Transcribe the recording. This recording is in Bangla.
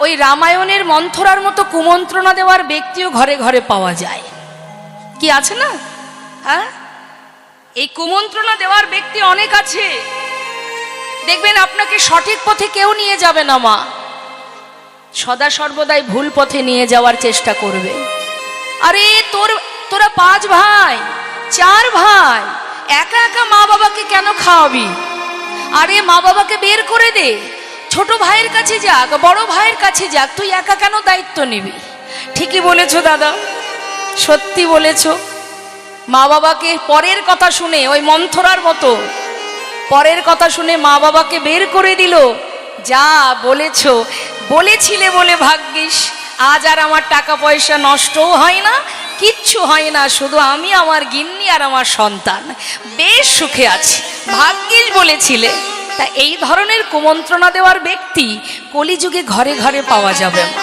ওই রামায়ণের মন্থরার মতো কুমন্ত্রণা দেওয়ার ব্যক্তিও ঘরে ঘরে পাওয়া যায়। কি আছে না? হ্যাঁ, এই কুমন্ত্রণা দেওয়ার ব্যক্তি অনেক আছে। দেখবেন আপনাকে সঠিক পথে কেউ নিয়ে যাবে না, মা সদা সর্বদাই ভুল পথে নিয়ে যাওয়ার চেষ্টা করবে। আরে তোরা 5 ভাই 4 ভাই, একা একা মা বাবাকে কেন খাওয়াবি? আরে মা বাবাকে বের করে দে, ছোট ভাইয়ের কাছে যাক, বড় ভাইয়ের কাছে যাক, তুই একা কেন দায়িত্ব নিবি? ঠিকই বলেছো দাদা, সত্যি বলেছো। মা বাবাকে পরের কথা শুনে, ওই মন্থরার মতো পরের কথা শুনে মা বাবাকে বের করে দিল। যা বলেছিলে বলে ভাগ্যিস আজ আর আমার টাকা পয়সা নষ্টও হয় না, কিচ্ছু হয় না, শুধু আমি, আমার গিন্নি আর আমার সন্তান বেশ সুখে আছি, ভাগ্যিস বলেছিলে। তা এই ধরনের কুমন্ত্রণা দেওয়ার ব্যক্তি কলিযুগে ঘরে ঘরে পাওয়া যাবে না।